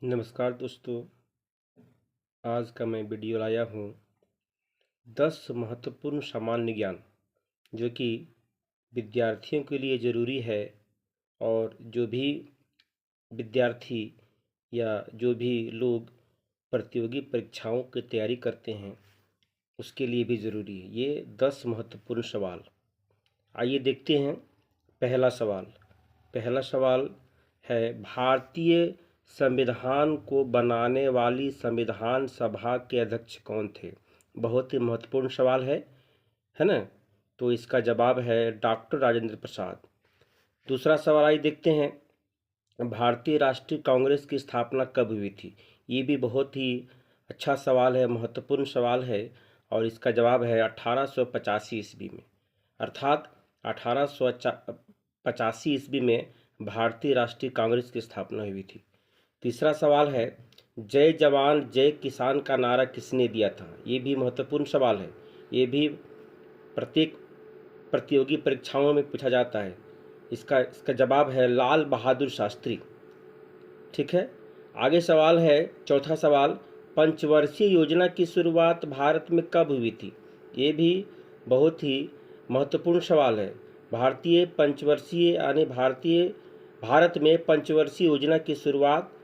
नमस्कार दोस्तों, आज का मैं वीडियो लाया हूँ 10 महत्वपूर्ण सामान्य ज्ञान जो कि विद्यार्थियों के लिए ज़रूरी है और जो भी विद्यार्थी या जो भी लोग प्रतियोगी परीक्षाओं की तैयारी करते हैं उसके लिए भी ज़रूरी है। ये 10 महत्वपूर्ण सवाल। आइए देखते हैं। पहला सवाल है, भारतीय संविधान को बनाने वाली संविधान सभा के अध्यक्ष कौन थे? बहुत ही महत्वपूर्ण सवाल है ना। तो इसका जवाब है डॉक्टर राजेंद्र प्रसाद। दूसरा सवाल आइए देखते हैं, भारतीय राष्ट्रीय कांग्रेस की स्थापना कब हुई थी? ये भी बहुत ही अच्छा सवाल है, महत्वपूर्ण सवाल है और इसका जवाब है 1885 ईस्वी में। अर्थात 1885 ईस्वी में भारतीय राष्ट्रीय कांग्रेस की स्थापना हुई थी। तीसरा सवाल है, जय जवान जय किसान का नारा किसने दिया था? ये भी महत्वपूर्ण सवाल है। ये भी प्रत्येक प्रतियोगी परीक्षाओं में पूछा जाता है। इसका जवाब है लाल बहादुर शास्त्री। ठीक है। आगे सवाल है, चौथा सवाल, पंचवर्षीय योजना की शुरुआत भारत में कब हुई थी? ये भी बहुत ही महत्वपूर्ण सवाल है। भारत में पंचवर्षीय योजना की शुरुआत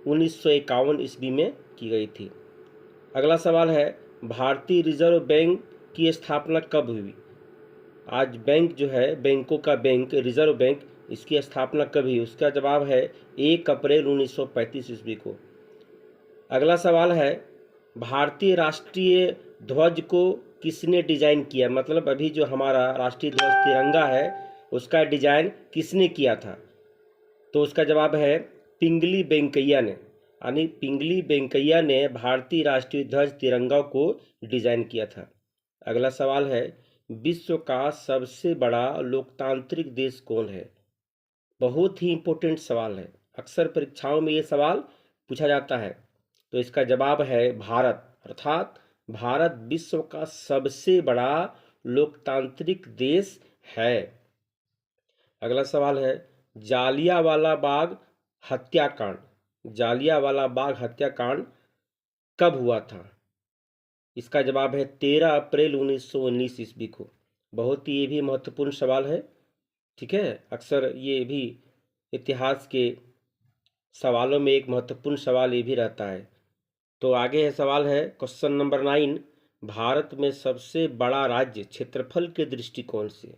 1951 ईस्वी में की गई थी। अगला सवाल है, भारतीय रिजर्व बैंक की स्थापना कब हुई? आज बैंक जो है, बैंकों का बैंक रिजर्व बैंक, इसकी स्थापना कब हुई? उसका जवाब है 1 अप्रैल 1935 ईस्वी को। अगला सवाल है, भारतीय राष्ट्रीय ध्वज को किसने डिजाइन किया? मतलब अभी जो हमारा राष्ट्रीय ध्वज तिरंगा है उसका डिजाइन किसने किया था? तो उसका जवाब है पिंगली वेंकैया ने। यानी पिंगली वेंकैया ने भारतीय राष्ट्रीय ध्वज तिरंगा को डिजाइन किया था। अगला सवाल है, विश्व का सबसे बड़ा लोकतांत्रिक देश कौन है? बहुत ही इंपॉर्टेंट सवाल है, अक्सर परीक्षाओं में ये सवाल पूछा जाता है। तो इसका जवाब है भारत। अर्थात भारत विश्व का सबसे बड़ा लोकतांत्रिक देश है। अगला सवाल है, जालियांवाला बाग हत्याकांड कब हुआ था? इसका जवाब है 13 अप्रैल 1919 ईस्वी को। बहुत ही ये भी महत्वपूर्ण सवाल है। ठीक है। अक्सर ये भी इतिहास के सवालों में एक महत्वपूर्ण सवाल ये भी रहता है। तो आगे है सवाल है क्वेश्चन नंबर 9, भारत में सबसे बड़ा राज्य क्षेत्रफल के दृष्टिकोण से,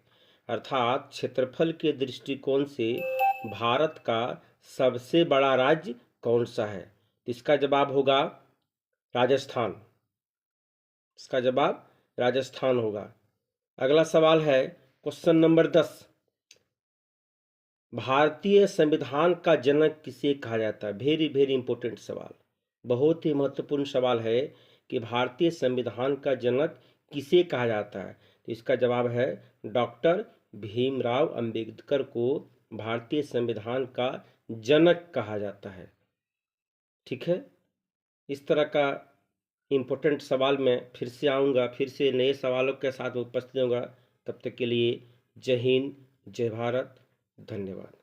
अर्थात क्षेत्रफल के दृष्टिकोण से भारत का सबसे बड़ा राज्य कौन सा है? इसका जवाब होगा राजस्थान। इसका जवाब राजस्थान होगा। अगला सवाल है क्वेश्चन नंबर 10, भारतीय संविधान का जनक किसे कहा जाता है? वेरी वेरी इंपॉर्टेंट सवाल, बहुत ही महत्वपूर्ण सवाल है कि भारतीय संविधान का जनक किसे कहा जाता है? तो इसका जवाब है डॉक्टर भीमराव अंबेडकर को भारतीय संविधान का जनक कहा जाता है। ठीक है। इस तरह का इम्पोर्टेंट सवाल मैं फिर से आऊँगा, फिर से नए सवालों के साथ उपस्थित होगा। तब तक के लिए जय हिंद, जय भारत, धन्यवाद।